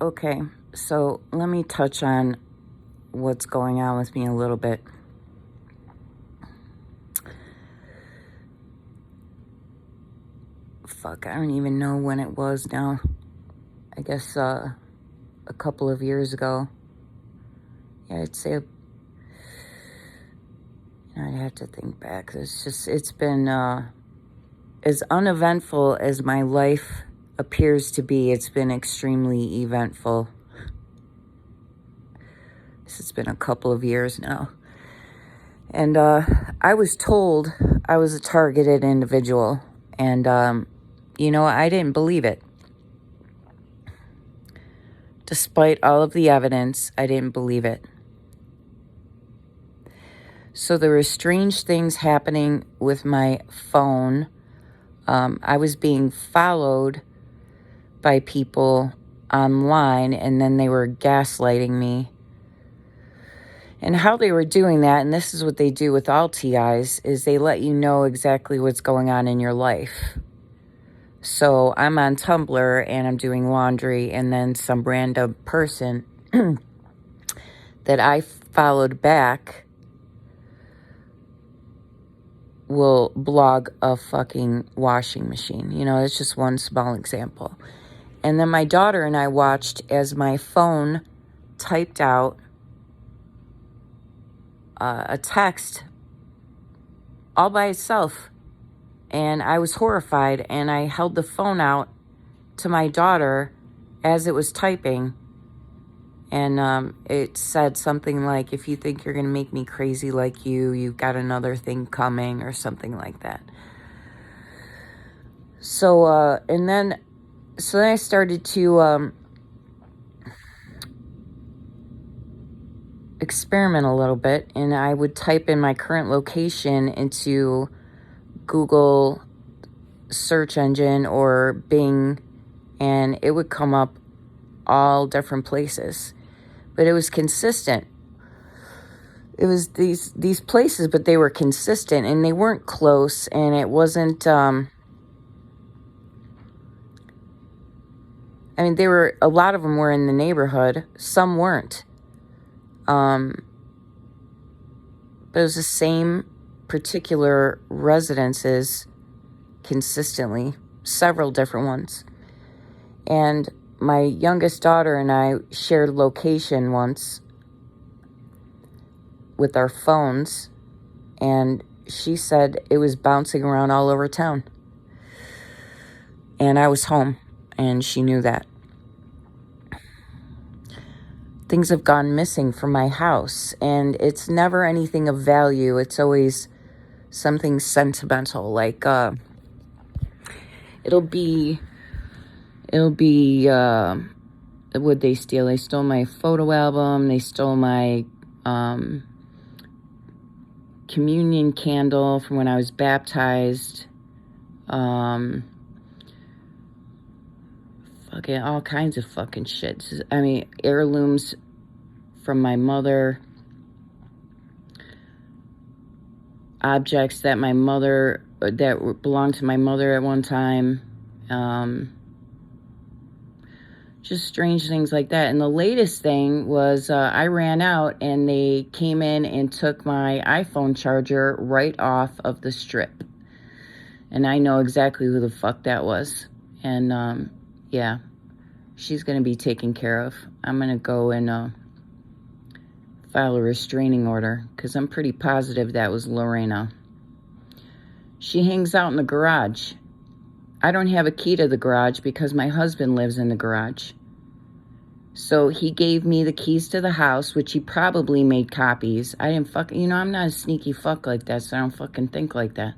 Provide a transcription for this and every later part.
Okay, so let me touch on what's going on with me a little bit. Fuck, I don't even know when it was now. I guess a couple of years ago. Yeah, I'd say I'd have to think back. It's been as uneventful as my life appears to be. It's been extremely eventful. This has been a couple of years now. And I was told I was a targeted individual. And, I didn't believe it. Despite all of the evidence, I didn't believe it. So there were strange things happening with my phone. I was being followed by people online, and then they were gaslighting me. And how they were doing that, and this is what they do with all TIs, is they let you know exactly what's going on in your life. So I'm on Tumblr, and I'm doing laundry, and then some random person that I followed back will blog a fucking washing machine. It's just one small example. And then my daughter and I watched as my phone typed out a text all by itself. And I was horrified, and I held the phone out to my daughter as it was typing. And it said something like, if you think you're going to make me crazy like you've got another thing coming, or something like that. So then I started to experiment a little bit, and I would type in my current location into Google search engine or Bing, and it would come up all different places. But it was consistent. It was these places, but they were consistent, and they weren't close, and it wasn't a lot of them were in the neighborhood, some weren't. But it was the same particular residences consistently, several different ones. And my youngest daughter and I shared location once with our phones, and she said it was bouncing around all over town. And I was home, and she knew that. Things have gone missing from my house, and it's never anything of value. It's always something sentimental, like it'll be what'd they steal? They stole my photo album. They stole my communion candle from when I was baptized. Fucking all kinds of fucking shit. Heirlooms from my mother. Objects that belonged to my mother at one time. Just strange things like that. And the latest thing was I ran out, and they came in and took my iPhone charger right off of the strip. And I know exactly who the fuck that was. And yeah, she's going to be taken care of. I'm going to go and file a restraining order, because I'm pretty positive that was Lorena. She hangs out in the garage. I don't have a key to the garage because my husband lives in the garage. So he gave me the keys to the house, which he probably made copies. I didn't I'm not a sneaky fuck like that, so I don't fucking think like that.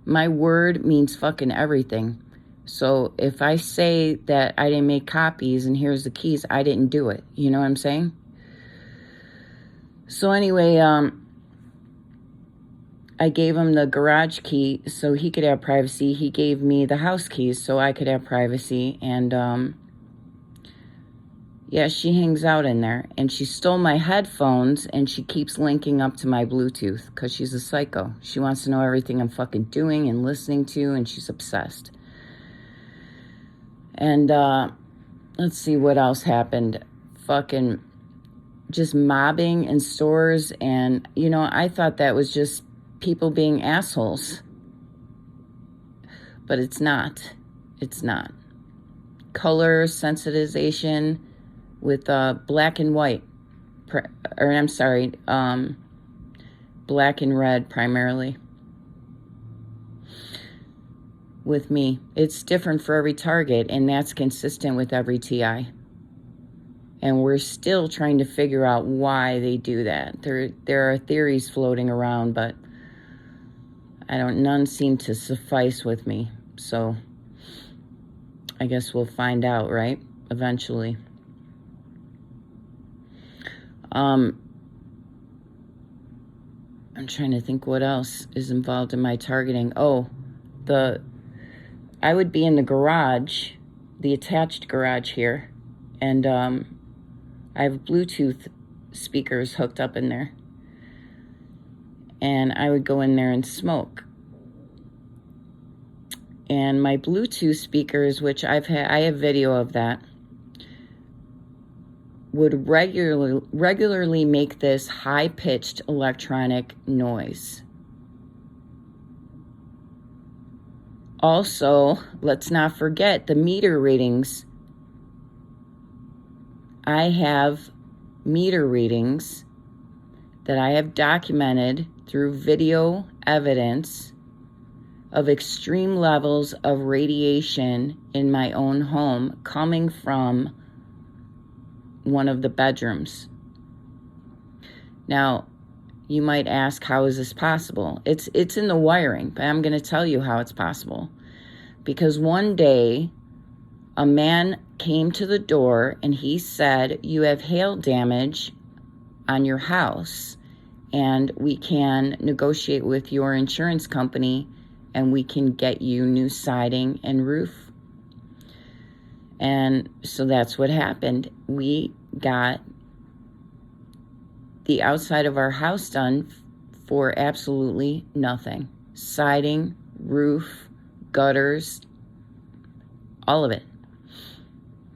My word means fucking everything. So if I say that I didn't make copies and here's the keys, I didn't do it. You know what I'm saying? So anyway, I gave him the garage key so he could have privacy. He gave me the house keys so I could have privacy. And yeah, she hangs out in there. And she stole my headphones, and she keeps linking up to my Bluetooth because she's a psycho. She wants to know everything I'm fucking doing and listening to, and she's obsessed. And let's see what else happened. Fucking just mobbing in stores. And, I thought that was just people being assholes. But it's not. It's not. Color sensitization with black and white. Black and red primarily. With me. It's different for every target, and that's consistent with every TI. And we're still trying to figure out why they do that. There are theories floating around, but none seem to suffice with me. So I guess we'll find out, right? Eventually. I'm trying to think what else is involved in my targeting. I would be in the garage, the attached garage here, and I have Bluetooth speakers hooked up in there. And I would go in there and smoke. And my Bluetooth speakers, which I have video of that, would regularly make this high-pitched electronic noise. Also, let's not forget the meter readings. I have meter readings that I have documented through video evidence of extreme levels of radiation in my own home coming from one of the bedrooms. Now, you might ask, how is this possible? It's in the wiring, but I'm going to tell you how it's possible. Because one day, a man came to the door and he said, you have hail damage on your house, and we can negotiate with your insurance company and we can get you new siding and roof. And so that's what happened. We got the outside of our house done for absolutely nothing. Siding, roof, gutters, all of it.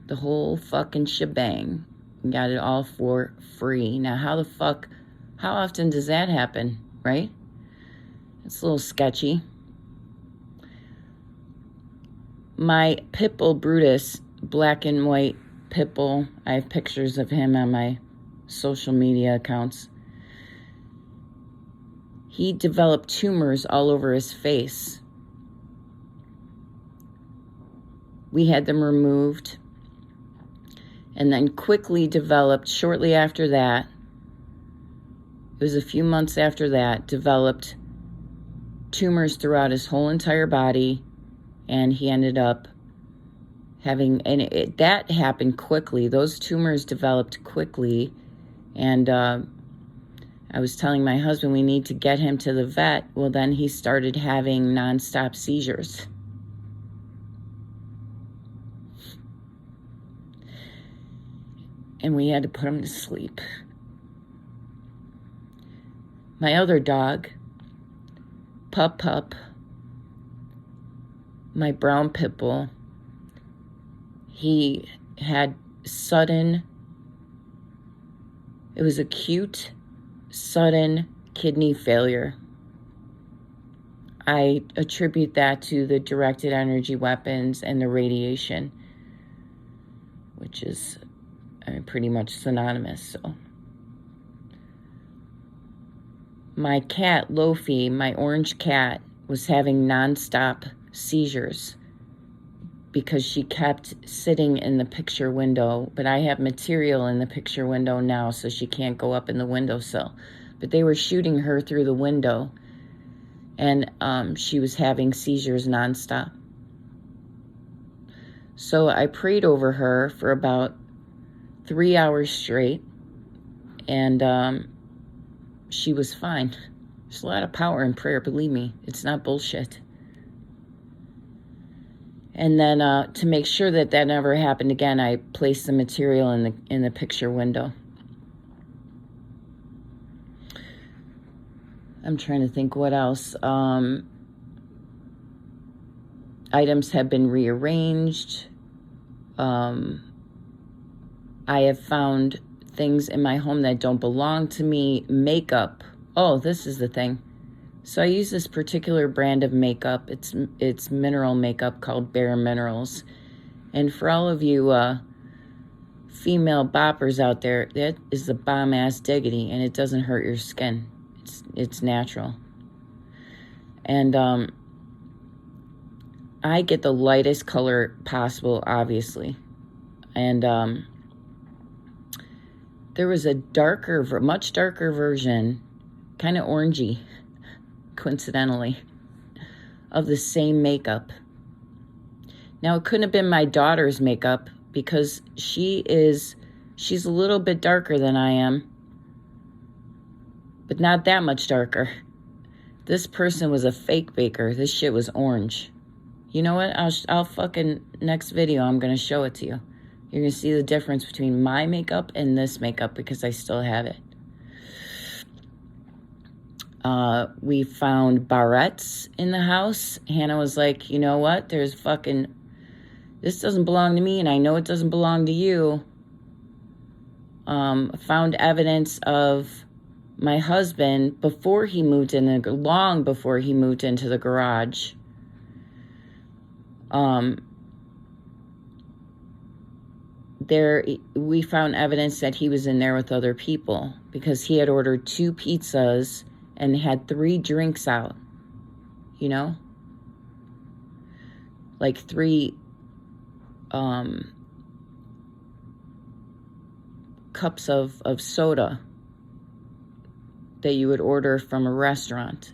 The whole fucking shebang. We got it all for free. Now, how often does that happen, right? It's a little sketchy. My pit bull Brutus, black and white pit bull, I have pictures of him on my social media accounts. He developed tumors all over his face. We had them removed, and then quickly developed, shortly after that, it was a few months after that, developed tumors throughout his whole entire body, and he ended up having, that happened quickly. Those tumors developed quickly, and I was telling my husband we need to get him to the vet. Well, then he started having nonstop seizures. And we had to put him to sleep. My other dog, Pup, my brown pit bull, he had it was acute, sudden kidney failure. I attribute that to the directed energy weapons and the radiation, which is pretty much synonymous. So, my cat, Lofi, my orange cat, was having nonstop seizures because she kept sitting in the picture window. But I have material in the picture window now, so she can't go up in the windowsill. But they were shooting her through the window, and she was having seizures nonstop. So I prayed over her for about 3 hours straight, and she was fine. There's a lot of power in prayer, believe me. It's not bullshit. And then to make sure that never happened again, I placed the material in the picture window. I'm trying to think what else. Items have been rearranged. I have found things in my home that don't belong to me. Makeup. Oh, this is the thing. So I use this particular brand of makeup. It's mineral makeup called Bare Minerals. And for all of you female boppers out there, that is the bomb-ass diggity, and it doesn't hurt your skin. It's natural. And I get the lightest color possible, obviously. And there was a much darker version, kind of orangey, coincidentally, of the same makeup. Now, it couldn't have been my daughter's makeup because she's a little bit darker than I am, but not that much darker. This person was a fake baker. This shit was orange. You know what? I'll fucking, next video, I'm going to show it to you. You're going to see the difference between my makeup and this makeup because I still have it. We found barrettes in the house. Hannah was like, you know what? This doesn't belong to me, and I know it doesn't belong to you. Found evidence of my husband long before he moved into the garage. We found evidence that he was in there with other people because he had ordered 2 pizzas and had 3 drinks out, you know? Like 3 cups of soda that you would order from a restaurant.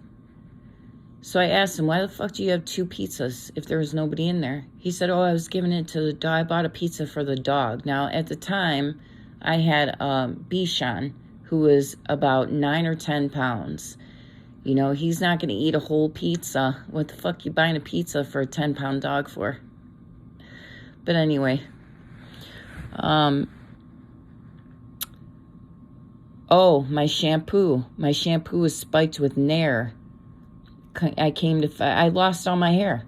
So I asked him, why the fuck do you have 2 pizzas if there was nobody in there? He said, oh, I was giving it to the dog. I bought a pizza for the dog. Now, at the time, I had Bichon, who was about 9 or 10 pounds. You know, he's not going to eat a whole pizza. What the fuck you buying a pizza for a 10-pound dog for? But anyway. Oh, my shampoo. My shampoo was spiked with Nair. I lost all my hair.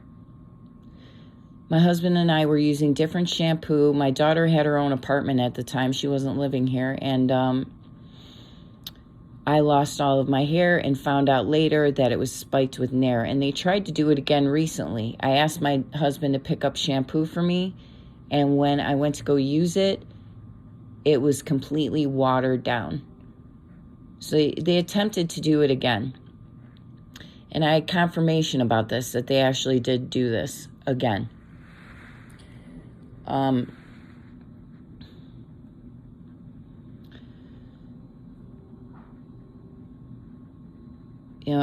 My husband and I were using different shampoo. My daughter had her own apartment at the time. She wasn't living here. And I lost all of my hair and found out later that it was spiked with Nair. And they tried to do it again recently. I asked my husband to pick up shampoo for me. And when I went to go use it, it was completely watered down. So they attempted to do it again. And I had confirmation about this, that they actually did do this again. You know,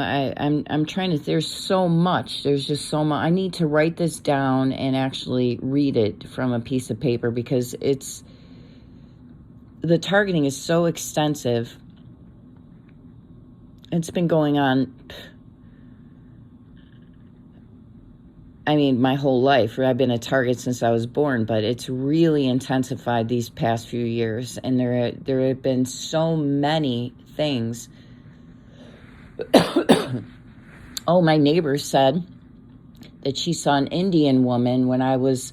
I'm trying to, there's so much. There's just so much. I need to write this down and actually read it from a piece of paper because the targeting is so extensive. It's been going on, I mean, my whole life. I've been a target since I was born, but it's really intensified these past few years. And there have been so many things. Oh, my neighbor said that she saw an Indian woman when I was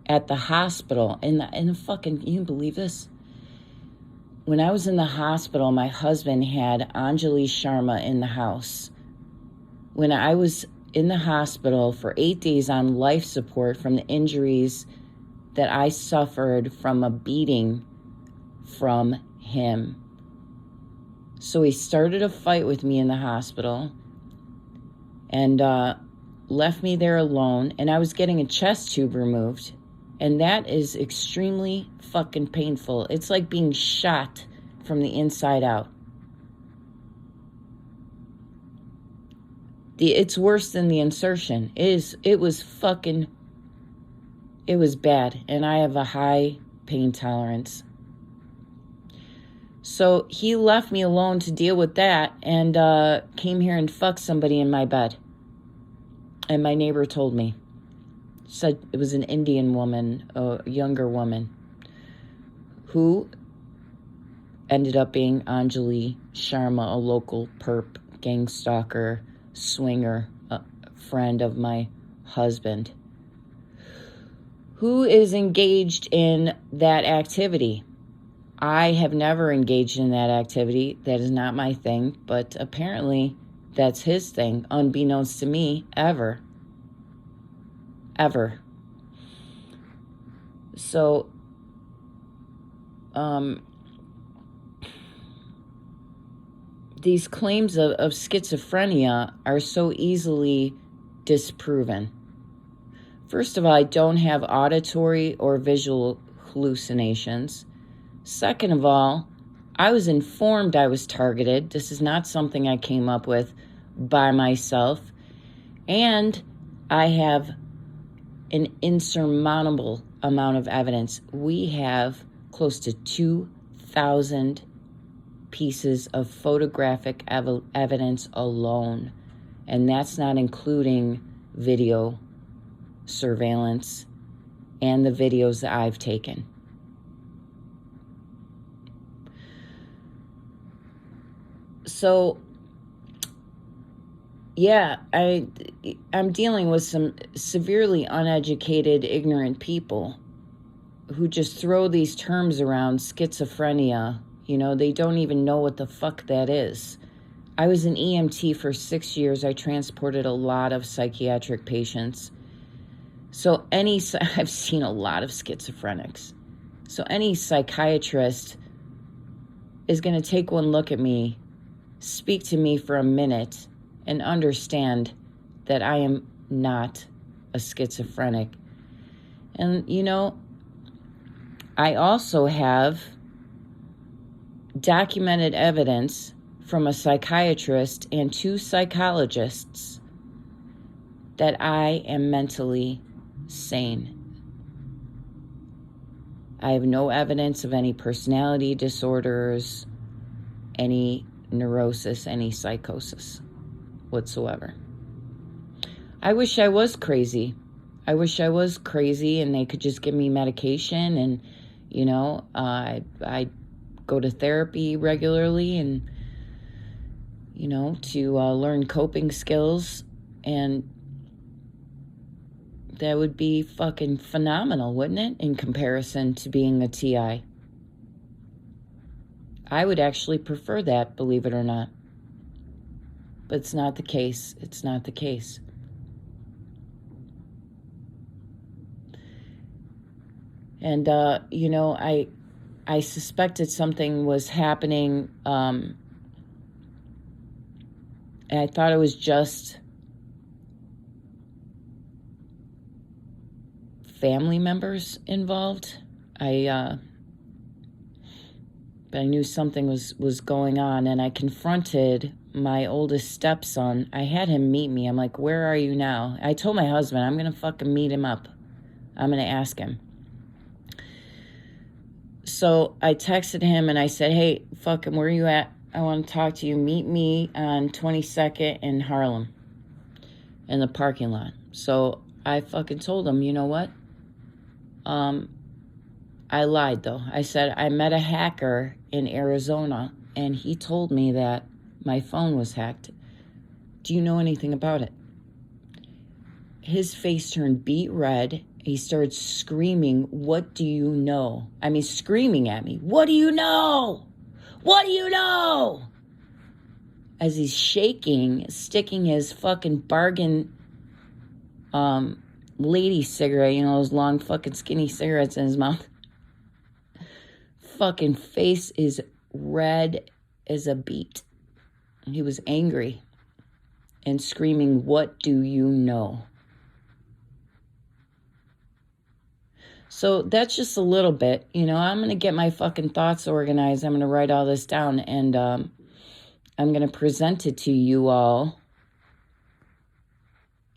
at the hospital. In the fucking, you can believe this? When I was in the hospital, my husband had Anjali Sharma in the house. When I was in the hospital for 8 days on life support from the injuries that I suffered from a beating from him. So he started a fight with me in the hospital and left me there alone. And I was getting a chest tube removed. And that is extremely fucking painful. It's like being shot from the inside out. It's worse than the insertion. It was bad. And I have a high pain tolerance. So he left me alone to deal with that and came here and fucked somebody in my bed. And my neighbor told me. Said it was an Indian woman, a younger woman, who ended up being Anjali Sharma, a local perp, gang stalker, swinger, a friend of my husband. Who is engaged in that activity? I have never engaged in that activity. That is not my thing, but apparently that's his thing, unbeknownst to me, ever. So, these claims of schizophrenia are so easily disproven. First of all, I don't have auditory or visual hallucinations. Second of all, I was informed I was targeted. This is not something I came up with by myself. And I have an insurmountable amount of evidence. We have close to 2,000 pieces of photographic evidence alone. And that's not including video surveillance and the videos that I've taken. So, yeah, I'm dealing with some severely uneducated, ignorant people who just throw these terms around, schizophrenia. You know, they don't even know what the fuck that is. I was an EMT for 6 years. I transported a lot of psychiatric patients. So I've seen a lot of schizophrenics. So any psychiatrist is going to take one look at me, speak to me for a minute, and understand that I am not a schizophrenic. And, you know, I also have documented evidence from a psychiatrist and 2 psychologists that I am mentally sane. I have no evidence of any personality disorders, any neurosis, any psychosis whatsoever. I wish I was crazy. I wish I was crazy and they could just give me medication and, you know, I go to therapy regularly and, you know, to learn coping skills, and that would be fucking phenomenal, wouldn't it, in comparison to being a TI? I would actually prefer that, believe it or not. But it's not the case. It's not the case. And, you know, I suspected something was happening, and I thought it was just family members involved. But I knew something was going on, and I confronted my oldest stepson. I had him meet me. I'm like, where are you now? I told my husband, I'm going to fucking meet him up. I'm going to ask him. So I texted him and I said, hey, fucking, where are you at? I want to talk to you. Meet me on 22nd in Harlem in the parking lot. So I fucking told him, you know what? I lied, though. I said I met a hacker in Arizona, and he told me that my phone was hacked. Do you know anything about it? His face turned beet red. He started screaming, what do you know? I mean, screaming at me. What do you know? What do you know? As he's shaking, sticking his fucking bargain lady cigarette, you know, those long fucking skinny cigarettes in his mouth. Fucking face is red as a beet. He was angry and screaming, what do you know? So that's just a little bit, you know, I'm going to get my fucking thoughts organized. I'm going to write all this down, and I'm going to present it to you all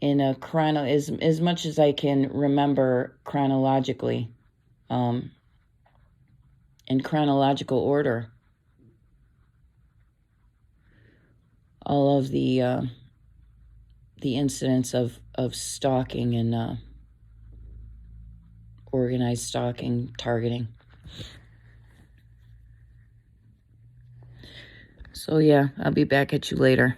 in a as much as I can remember chronologically, in chronological order. All of the incidents of stalking and organized stalking, targeting. So yeah, I'll be back at you later.